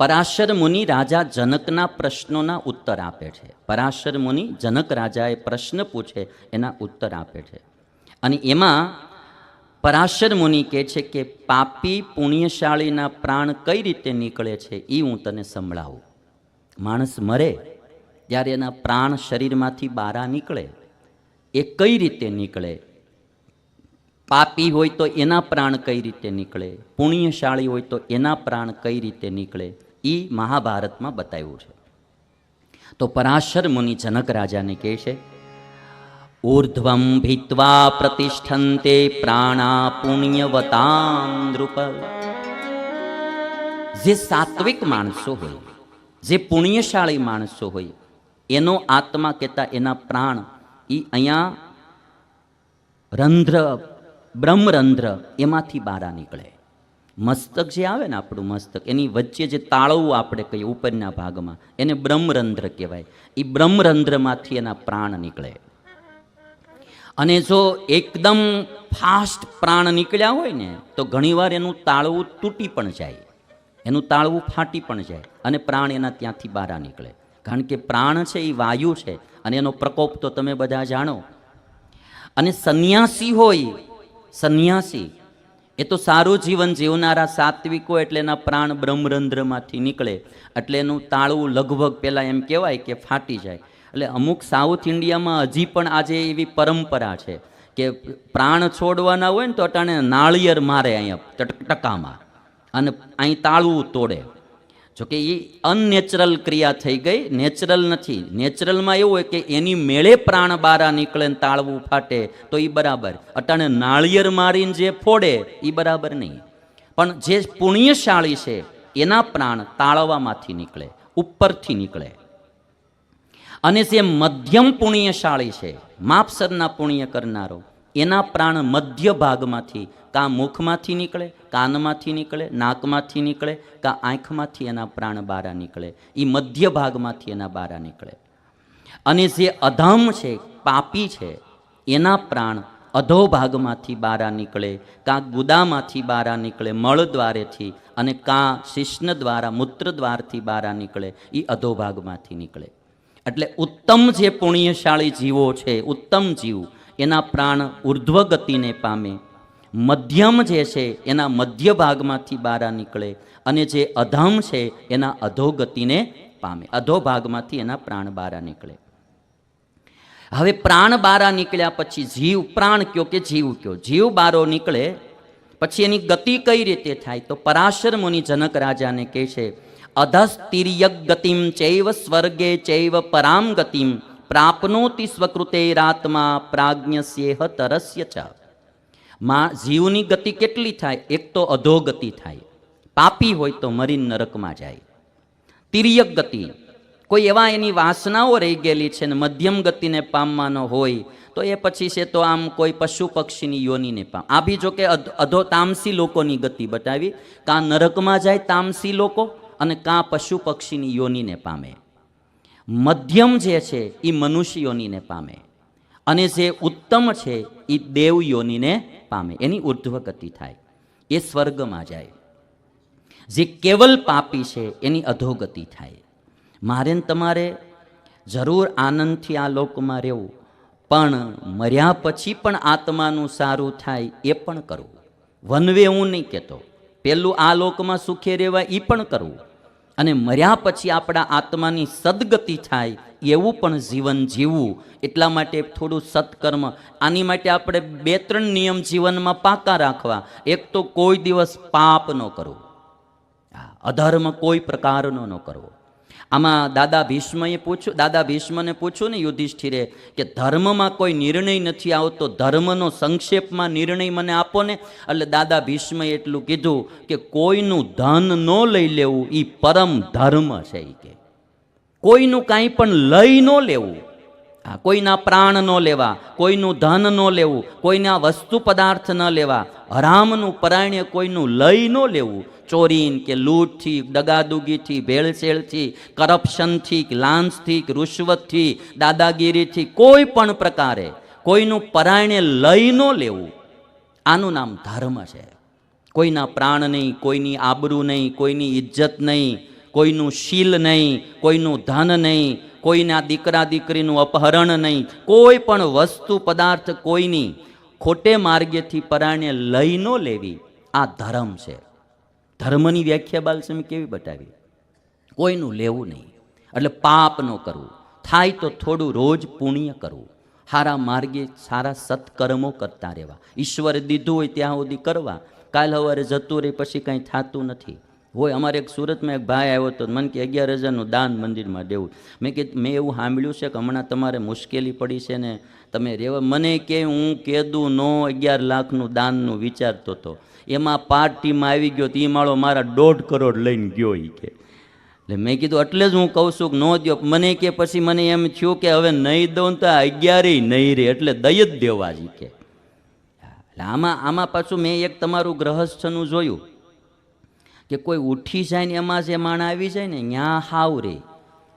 પરાશર મુનિ રાજા જનકના પ્રશ્નોના ઉત્તર આપે છે. પરાશર મુનિ જનક રાજાએ પ્રશ્ન પૂછે એના ઉત્તર આપે છે. અને એમાં પરાશર મુનિ કહે છે કે પાપી પુણ્યશાળીના પ્રાણ કઈ રીતે નીકળે છે એ હું તને સંભળાવું. માણસ મરે ત્યારે એના પ્રાણ શરીરમાંથી બહાર નીકળે, એ કઈ રીતે નીકળે? પાપી હોય તો એના પ્રાણ કઈ રીતે નીકળે, પુણ્યશાળી હોય તો એના પ્રાણ કઈ રીતે નીકળે, એ મહાભારતમાં બતાવ્યું છે. તો પરાશર મુનિ જનક રાજાને કહે છે, ઊર્ધ્વમ ભીત્વા પ્રતિષ્ઠન્તે પ્રાણા પુણ્યવતામ નૃપ. જે સાત્વિક માણસો હોય, જે પુણ્યશાળી માણસો હોય, એનો આત્મા કહેતા એના પ્રાણ એ અહીંયા રંધ્ર, બ્રહ્મરંધ્ર એમાંથી બહાર નીકળે. મસ્તક જે આવે ને આપણું મસ્તક, એની વચ્ચે જે તાળવું આપણે કહીએ ઉપરના ભાગમાં, એને બ્રહ્મરંધ્ર કહેવાય. એ બ્રહ્મરંધ્રમાંથી એના પ્રાણ નીકળે. અને જો એકદમ ફાસ્ટ પ્રાણ નીકળ્યા હોય ને તો ઘણીવાર એનું તાળવું તૂટી પણ જાય, એનું તાળવું ફાટી પણ જાય અને પ્રાણ એના ત્યાંથી બહાર નીકળે. કારણ કે પ્રાણ છે એ વાયુ છે અને એનો પ્રકોપ તો તમે બધા જાણો. અને સંન્યાસી હોય, સંન્યાસી એ તો સારું જીવન જીવનારા સાત્વિકો, એટલે એના પ્રાણ બ્રહ્મરંધ્રમાંથી નીકળે એટલે એનું તાળવું લગભગ પહેલાં એમ કહેવાય કે ફાટી જાય. એટલે અમુક સાઉથ ઇન્ડિયામાં હજી પણ આજે એવી પરંપરા છે કે પ્રાણ છોડવાના હોય ને તો અટાણે નાળિયેર મારે અહીંયા ટકામાં અને અહીં તાળવું તોડે. જોકે એ અનનેચરલ ક્રિયા થઈ ગઈ, નેચરલ નથી. નેચરલમાં એવું હોય કે એની મેળે પ્રાણ બારા નીકળે ને તાળવું ફાટે તો એ બરાબર. અટાણે નાળિયેર મારીને જે ફોડે એ બરાબર નહીં. પણ જે પુણ્યશાળી છે એના પ્રાણ તાળવામાંથી નીકળે, ઉપરથી નીકળે. અને જે મધ્યમ પુણ્યશાળી છે, માપસરના પુણ્ય કરનારો, એના પ્રાણ મધ્ય ભાગમાંથી, કાં મુખમાંથી નીકળે, કાનમાંથી નીકળે, નાકમાંથી નીકળે, કાં આંખમાંથી એના પ્રાણ બહાર નીકળે. એ મધ્ય ભાગમાંથી એના બહાર નીકળે. અને જે અધમ છે, પાપી છે, એના પ્રાણ અધો ભાગમાંથી બહાર નીકળે, કાં ગુદામાંથી બહાર નીકળે મળ દ્વારેથી, અને કાં શિશ્ન દ્વારા મૂત્ર દ્વારથી બહાર નીકળે, એ અધો ભાગમાંથી નીકળે. એટલે ઉત્તમ જે પુણ્યશાળી જીવો છે, ઉત્તમ જીવ, એના પ્રાણ ઉર્ધ્વ ગતિને પામે. મધ્યમ જે છે એના મધ્ય ભાગમાંથી બહાર નીકળે, અને જે અધમ છે એના અધોગતિને પામે. અધો ભાગમાંથી એના પ્રાણ બહાર નીકળે. હવે પ્રાણ બહાર નીકળ્યા પછી જીવ, પ્રાણ કયો કે જીવ કયો, જીવ બારો નીકળે પછી એની ગતિ કઈ રીતે થાય? તો પરાશર મુનિ જનક રાજાને કહે છે, અધસ્તિર્યગ ગતિમ ચૈવ સ્વર્ગે ચૈવ પરામ ગતિમ પ્રાપ્નોતિ સ્વકૃતેરાત્મા પ્રાજ્ઞસ્યેહ તરસ્ય ચ. જીવની ગતિ કેટલી થાય? એક તો અધોગતિ થાય, પાપી હોય તો મરીને નરકમાં જાય. તિર્યક ગતિ, કોઈ એવા એની વાસનાઓ રહી ગયેલી છે ને મધ્યમ ગતિને પામવાનો હોય તો એ પછી છે તો આમ કોઈ પશુ પક્ષીની યોનિને પામ. આ બી જો કે અધો તામસી લોકોની ગતિ બતાવી, કાં નરકમાં જાય તામસી લોકો અને કાં પશુ પક્ષીની યોનિને પામે. મધ્યમ જે છે એ મનુષ્ય યોનિને પામે, અને જે ઉત્તમ છે એ દેવ યોનિને પામે. એની ઉર્ધ્વ ગતિ થાય, એ સ્વર્ગમાં જાય. જે કેવલ પાપી છે એની અધોગતિ થાય. મારે ને તમારે જરૂર આનંદથી આ લોકમાં રહેવું, પણ મર્યા પછી પણ આત્માનું સારું થાય એ પણ કરવું. વનવે હું નહીં કહેતો, પેલું આ લોકમાં સુખે રહેવાય એ પણ કરવું, અને મર્યા પછી આપણા આત્માની સદગતિ થાય એવું પણ જીવન જીવવું. એટલા માટે થોડું સત્કર્મ, આની માટે આપણે 2-3 નિયમ જીવનમાં પાકા રાખવા. એક તો કોઈ દિવસ પાપ ન કરવું, અધર્મ કોઈ પ્રકારનો ન કરવો. આમાં દાદા ભીષ્મને પૂછ્યું ને યુધિષ્ઠિરે કે ધર્મમાં કોઈ નિર્ણય નથી આવતો, ધર્મનો સંક્ષેપમાં નિર્ણય મને આપો ને. એટલે દાદા ભીષ્મએ એટલું કીધું કે કોઈનું ધન ન લઈ લેવું એ પરમ ધર્મ છે. કે કોઈનું કાંઈ પણ લઈ ન લેવું, કોઈના પ્રાણ ન લેવા, કોઈનું ધન ન લેવું, કોઈના વસ્તુ પદાર્થ ન લેવા, હરામનું પરાયણે કોઈનું લઈ ન લેવું. ચોરીન કે લૂંટથી, દગાદુગીથી, ભેળસેળથી, કરપ્શનથી, લાંચથી, રૂશ્વતથી, દાદાગીરીથી, કોઈ પણ પ્રકારે કોઈનું પરાયણે લઈ ન લેવું, આનું નામ ધર્મ છે. કોઈના પ્રાણ નહીં, કોઈની આબરૂ નહીં, કોઈની ઇજ્જત નહીં, કોઈનું શીલ નહીં, કોઈનું ધન નહીં, કોઈના દીકરા દીકરીનું અપહરણ નહીં, કોઈ પણ વસ્તુ પદાર્થ કોઈની ખોટે માર્ગેથી પરાણે લઈ ન લેવી, આ ધર્મ છે. ધર્મની વ્યાખ્યા બાલસ્વામી કેવી બતાવી? કોઈનું લેવું નહીં, એટલે પાપ ન કરવું, થાય તો થોડું રોજ પુણ્ય કરવું, સારા માર્ગે સારા સત્કર્મો કરતા રહેવા, ઈશ્વરે દીધું હોય ત્યાં સુધી કરવા, કાલ સવારે જતું રહે પછી કંઈ થતું નથી. હોય અમારે એક સુરતમાં એક ભાઈ આવ્યો હતો, મને કે 11,000નું દાન મંદિરમાં દેવું. મેં એવું સાંભળ્યું છે કે હમણાં તમારે મુશ્કેલી પડી છે ને તમે રહેવા, મને કે હું કીધું નો 11 લાખનું દાનનું વિચારતો હતો, એમાં પાર્ટીમાં આવી ગયો તો એ માળો મારા 1.5 કરોડ લઈને ગયો. એ કે એટલે મેં કીધું એટલે જ હું કહું છું કે ન દો. મને કે પછી મને એમ થયું કે હવે નહીં દઉં તો 11 નહીં રહે, એટલે દઈ જ દેવા જ કે. એટલે આમાં પાછું મેં એક તમારું ગ્રહસ્થનું જોયું કે કોઈ ઉઠી જાય ને એમાં જે માણ આવી જાય ને ત્યાં હાવ રે,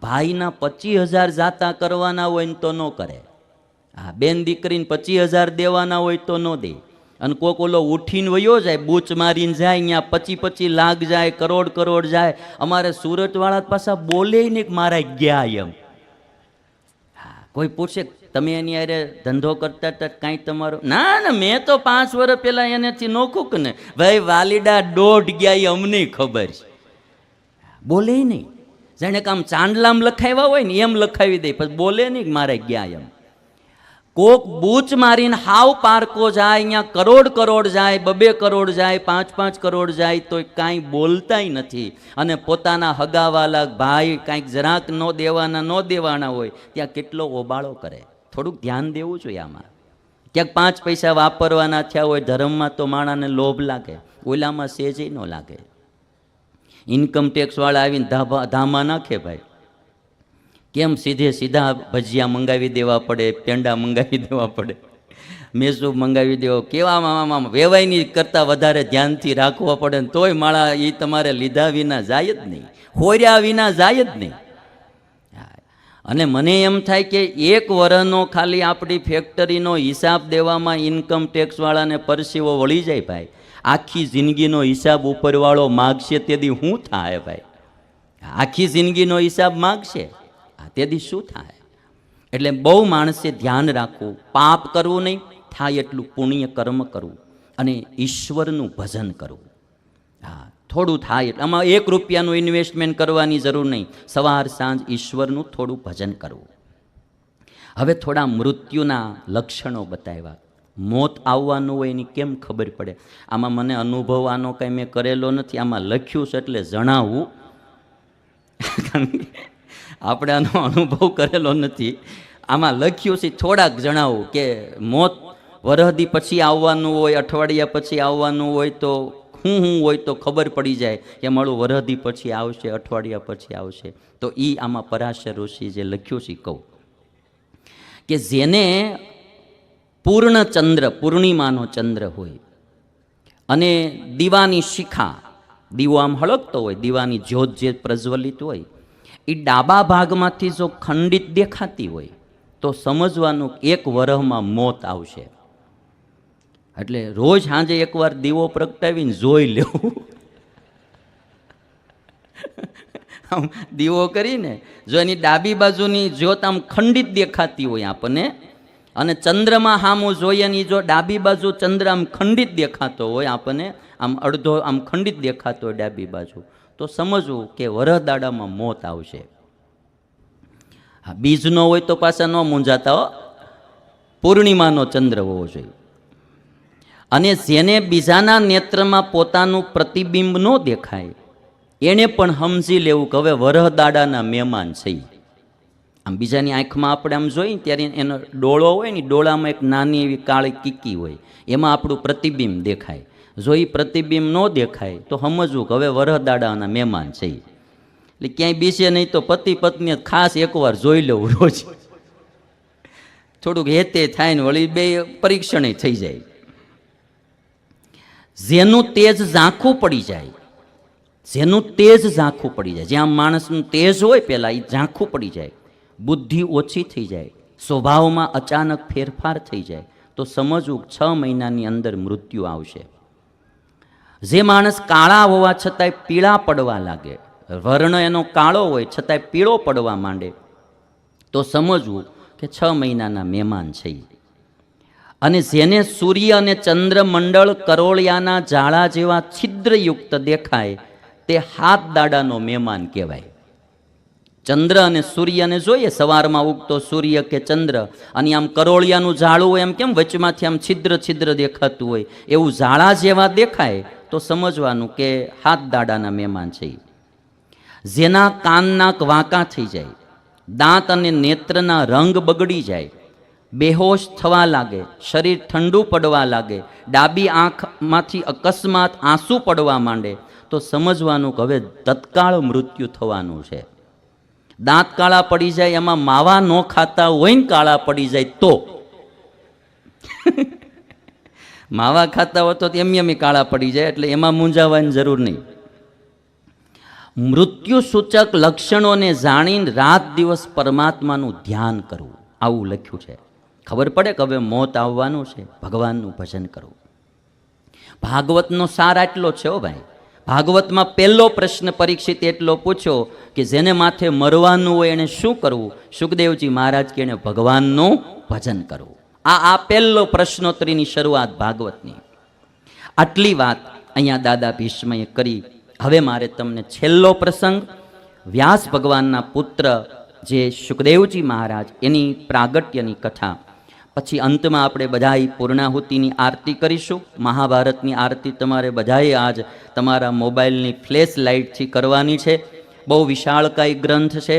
ભાઈના 25,000 જાતા કરવાના હોય ને તો ન કરે, હા બેન દીકરીને 25,000 દેવાના હોય તો ન દે. અને કોક ઓલો ઉઠીને વયો જાય, બૂચ મારીને જાય, અહીંયા 25 લાખ જાય, કરોડ જાય. અમારે સુરતવાળા પાછા બોલે ને મારા ગયા એમ. હા કોઈ પૂછે તમે એની અરે ધંધો કરતા હતા કાંઈ તમારો? ના મેં તો 5 વર્ષ પહેલાં એનેથી નોખું કે ને ભાઈ વાલીડા 1.5 ગયા એ અમને ખબર છે. બોલે નહીં, જાણે કે આમ ચાંદલામ લખાવ્યા હોય ને એમ લખાવી દે, પછી બોલે નહીં મારા ગયા એમ. કોક બૂચ મારીને હાવ પારકો જાય, અહીંયા કરોડ જાય, 2 કરોડ જાય, 5 કરોડ જાય તો કાંઈ બોલતાય નથી. અને પોતાના હગાવાલા ભાઈ કાંઈક જરાક ન દેવાના હોય ત્યાં કેટલો ઓબાળો કરે. થોડુંક ધ્યાન દેવું જોઈએ આમાં. ક્યાંક 5 પૈસા વાપરવાના થયા હોય ધર્મમાં તો માણાને લોભ લાગે, ઓલામાં સેજે ન લાગે. ઇન્કમ ટેક્સવાળા આવીને ધામા નાખે ભાઈ, કેમ સીધા ભજીયા મંગાવી દેવા પડે, પેંડા મંગાવી દેવા પડે, મેસૂબ મંગાવી દેવો, કેવામાં વેવાયની કરતાં વધારે ધ્યાનથી રાખવા પડે ને તોય માળા એ તમારે લીધા વિના જાય જ નહીં, ખોર્યા વિના જાય જ નહીં. અને મને એમ થાય કે 1 વર્ષનો ખાલી આપણી ફેક્ટરીનો હિસાબ દેવામાં ઇન્કમ ટેક્સવાળાને પરસેવો વળી જાય ભાઈ. આખી જિંદગીનો હિસાબ ઉપરવાળો માગશે તેથી શું થાય ભાઈ? આખી જિંદગીનો હિસાબ માગશે તેથી શું થાય? એટલે બહુ માણસે ધ્યાન રાખવું, પાપ કરવું નહીં, થાય એટલું પુણ્ય કર્મ કરવું અને ઈશ્વરનું ભજન કરવું. હા થોડું થાય એટલે આમાં 1 રૂપિયાનું ઇન્વેસ્ટમેન્ટ કરવાની જરૂર નહીં, સવાર સાંજ ઈશ્વરનું થોડું ભજન કરવું. હવે થોડા મૃત્યુના લક્ષણો બતાવ્યા. મોત આવવાનું હોય એની કેમ ખબર પડે? આમાં મને અનુભવવાનો કંઈ મેં કરેલો નથી, આમાં લખ્યું છે એટલે જણાવવું. આપણે આનો અનુભવ કરેલો નથી, આમાં લખ્યું છે થોડાક જણાવું કે મોત વરહદી પછી આવવાનું હોય, અઠવાડિયા પછી આવવાનું હોય તો હું હોય તો ખબર પડી જાય કે મારું વરહદી પછી આવશે, અઠવાડિયા પછી આવશે. તો એ આમાં પરાશર ઋષિ જે લખ્યું છે કહું કે જેને પૂર્ણ ચંદ્ર, પૂર્ણિમાનો ચંદ્ર હોય અને દીવાની શિખા, દીવો આમ હળગતો હોય, દીવાની જ્યોત જે પ્રજ્વલિત હોય એ ડાબા ભાગમાંથી જો ખંડિત દેખાતી હોય તો સમજવાનું 1 વર્ષમાં મોત આવશે. એટલે રોજ સાંજે એકવાર દીવો પ્રગટાવીને જોઈ લેવું. આમ દીવો કરીને જો એની ડાબી બાજુની જ્યોત આમ ખંડિત દેખાતી હોય આપણને, અને ચંદ્રમાં સામું જોઈએ ને જો ડાબી બાજુ ચંદ્ર આમ ખંડિત દેખાતો હોય આપણને, આમ અડધો આમ ખંડિત દેખાતો હોય ડાબી બાજુ, તો સમજવું કે વરહદાડામાં મોત આવશે. હા બીજ ન હોય તો પાછા ન મૂંઝાતા હો, પૂર્ણિમાનો ચંદ્ર હોવો જોઈએ. અને જેને બીજાના નેત્રમાં પોતાનું પ્રતિબિંબ ન દેખાય એને પણ સમજી લેવું કે હવે વરહદાડાના મહેમાન છે. આમ બીજાની આંખમાં આપણે આમ જોઈએ ત્યારે એનો ડોળો હોય ને, ડોળામાં એક નાની એવી કાળી કીકી હોય, એમાં આપણું પ્રતિબિંબ દેખાય. જો એ પ્રતિબિંબ ન દેખાય તો સમજવું કે હવે વરહદાડાના મહેમાન છે. એટલે ક્યાંય બીજે નહીં તો પતિ પત્ની ખાસ એકવાર જોઈ લેવું રોજ, થોડુંક હેતે થાય ને વળી 2 પરીક્ષણ થઈ જાય. જેનું તેજ ઝાંખું પડી જાય, જેનું તેજ ઝાંખું પડી જાય, જ્યાં માણસનું તેજ હોય પહેલાં એ ઝાંખું પડી જાય, બુદ્ધિ ઓછી થઈ જાય, સ્વભાવમાં અચાનક ફેરફાર થઈ જાય, તો સમજવું 6 મહિનાની અંદર મૃત્યુ આવશે. જે માણસ કાળા હોવા છતાંય પીળા પડવા લાગે, વર્ણ એનો કાળો હોય છતાંય પીળો પડવા માંડે તો સમજવું કે 6 મહિનાના મહેમાન છે. અને જેને સૂર્ય અને ચંદ્રમંડળ કરોળિયાના જાળા જેવા છિદ્રયુક્ત દેખાય તે 7 દાડાનો મહેમાન કહેવાય. ચંદ્ર અને સૂર્યને જોઈએ, સવારમાં ઉગતો સૂર્ય કે ચંદ્ર, અને આમ કરોળિયાનું ઝાડું હોય, એમ કેમ વચમાંથી આમ છિદ્ર છિદ્ર દેખાતું હોય, એવું ઝાડા જેવા દેખાય તો સમજવાનું કે 7 દાડાના મહેમાન છે. જેના કાન નાક વાંકા થઈ જાય, દાંત અને નેત્રના રંગ બગડી જાય, બેહોશ થવા લાગે, શરીર ઠંડુ પડવા લાગે, ડાબી આંખમાંથી અકસ્માત આંસુ પડવા માંડે તો સમજવાનું કે હવે તત્કાળ મૃત્યુ થવાનું છે. દાંત કાળા પડી જાય, એમાં માવા ન ખાતા હોય ને કાળા પડી જાય તો માવા ખાતા હોય તો એમ કાળા પડી જાય, એટલે એમાં મૂંઝાવાની જરૂર નહીં. મૃત્યુ સૂચક લક્ષણોને જાણીને રાત દિવસ પરમાત્માનું ધ્યાન કરવું, આવું લખ્યું છે. ખબર પડે કે હવે મોત આવવાનું છે, ભગવાનનું ભજન કરવું. ભાગવતનો સાર આટલો છે હો ભાઈ. ભાગવતમાં પહેલો પ્રશ્ન પરીક્ષિત એટલો પૂછ્યો કે જેને માથે મરવાનું હોય એને શું કરવું? સુખદેવજી મહારાજ કે એને ભગવાનનું ભજન કરવું. આ પહેલો પ્રશ્નોત્તરીની શરૂઆત ભાગવતની. આટલી વાત અહીંયા દાદા ભીષ્મએ કરી. હવે મારે તમને છેલ્લો પ્રસંગ, વ્યાસ ભગવાનના પુત્ર જે સુખદેવજી મહારાજ, એની પ્રાગટ્યની કથા, પછી અંતમાં આપણે બધાએ પૂર્ણાહુતિની આરતી કરીશું. મહાભારતની આરતી તમારે બધાએ આજ તમારા મોબાઈલની ફ્લેશ લાઇટથી કરવાની છે. બહુ વિશાળકાય ગ્રંથ છે.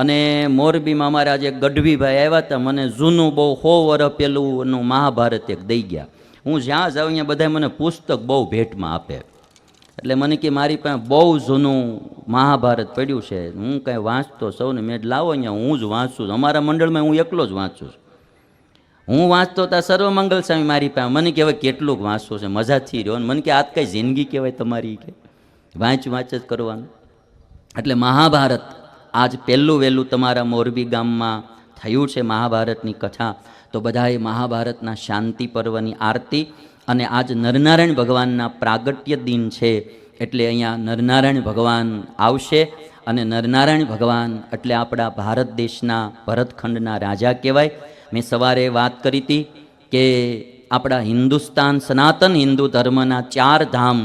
અને મોરબીમાં અમારા જે ગઢવીભાઈ આવ્યા હતા, મને જૂનું બહુ 100 વર્ષ પહેલુંનું મહાભારત એક દઈ ગયા. હું જ્યાં જાઉં અહીંયા બધા મને પુસ્તક બહુ ભેટમાં આપે. એટલે મને કે મારી પાસે બહુ જૂનું મહાભારત પડ્યું છે, હું કાંઈ વાંચતો સૌને, મેં લાવો અહીંયા હું જ વાંચું છું. અમારા મંડળમાં હું એકલો જ વાંચું છું. હું વાંચતો હતા સર્વમંગલ સ્વામી મારી પાસે. મને કહેવાય કેટલુંક વાંચવું છે, મજાથી રહ્યો. મને કે આ કઈ જિંદગી કહેવાય તમારી, કે વાંચ જ કરવાનું. એટલે મહાભારત આજ પહેલું વહેલું તમારા મોરબી ગામમાં થયું છે મહાભારતની કથા. તો બધાએ મહાભારતના શાંતિ પર્વની આરતી, અને આજ નરનારાયણ ભગવાનના પ્રાગટ્ય દિન છે એટલે અહીંયા નરનારાયણ ભગવાન આવશે. અને નરનારાયણ ભગવાન એટલે આપણા ભારત દેશના ભરતખંડના રાજા કહેવાય. મેં સવારે વાત કરી હતી કે આપણા હિન્દુસ્તાન સનાતન હિન્દુ ધર્મના 4 ધામ,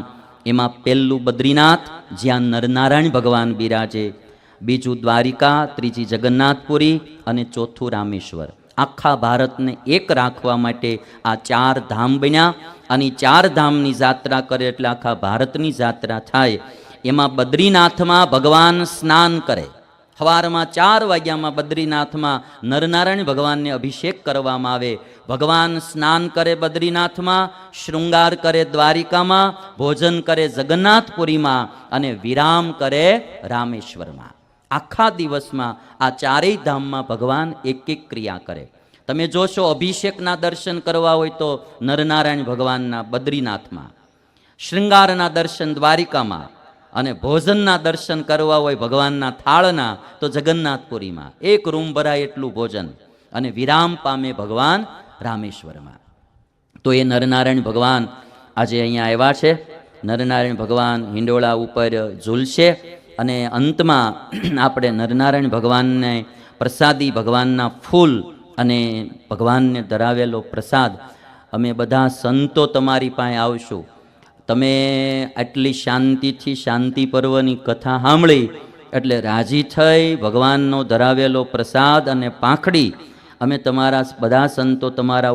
એમાં પહેલું બદ્રીનાથ જ્યાં નરનારાયણ ભગવાન બિરાજે, બીજું દ્વારિકા, ત્રીજી જગન્નાથપુરી અને ચોથું રામેશ્વર. આખા ભારતને એક રાખવા માટે આ 4 ધામ બન્યા. અને 4 ધામની જાત્રા કરે એટલે આખા ભારતની જાત્રા થાય. એમાં બદ્રીનાથમાં ભગવાન સ્નાન કરે. સવારમાં 4 વાગ્યામાં બદ્રીનાથમાં નરનારાયણ ભગવાનને અભિષેક કરવામાં આવે. ભગવાન સ્નાન કરે બદ્રીનાથમાં, શૃંગાર કરે દ્વારિકામાં, ભોજન કરે જગન્નાથપુરીમાં અને વિરામ કરે રામેશ્વરમાં. આખા દિવસમાં આ 4 ધામમાં ભગવાન એક એક ક્રિયા કરે. તમે જોશો અભિષેકના દર્શન કરવા હોય તો નરનારાયણ ભગવાનના બદ્રીનાથમાં, શૃંગારના દર્શન દ્વારિકામાં, અને ભોજનના દર્શન કરવા હોય ભગવાનના થાળના તો જગન્નાથપુરીમાં. એક રૂમ ભરાય એટલું ભોજન. અને વિરામ પામે ભગવાન રામેશ્વરમાં. તો એ નરનારાયણ ભગવાન આજે અહીંયા આવ્યા છે. નરનારાયણ ભગવાન હિંડોળા ઉપર ઝૂલશે. અને અંતમાં આપણે નરનારાયણ ભગવાનને પ્રસાદી, ભગવાનના ફૂલ અને ભગવાનને ધરાવેલો પ્રસાદ, અમે બધા સંતો તમારી પાસે આવશું. તમે આટલી શાંતિથી શાંતિ પર્વની કથા સાંભળી એટલે રાજી થઈ ભગવાનનો ધરાવેલો પ્રસાદ અને પાંખડી અમે તમારા બધા સંતો તમારા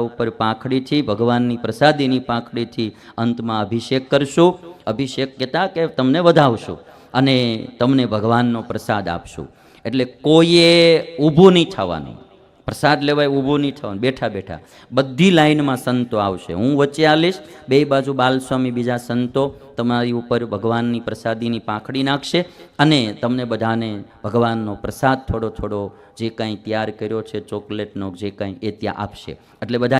ઉપર પાંખડીથી, ભગવાનની પ્રસાદીની પાંખડીથી અંતમાં અભિષેક કરશું. અભિષેક કહેતા કે તમને વધાવશું અને તમને ભગવાનનો પ્રસાદ આપશું. એટલે કોઈએ ઊભું નહીં થવાનું, પ્રસાદ લેવાય ઊભું નહીં થવાનું, બેઠા બેઠા બધી લાઈનમાં સંતો આવશે. હું વચ્ચે આવીશ, 2 બાજુ બાલસ્વામી બીજા સંતો તમારી ઉપર ભગવાનની પ્રસાદીની પાંખડી નાખશે અને તમને બધાને ભગવાનનો પ્રસાદ થોડો થોડો જે કાંઈ તૈયાર કર્યો છે ચોકલેટનો જે કાંઈ એ ત્યાં આપશે. એટલે બધા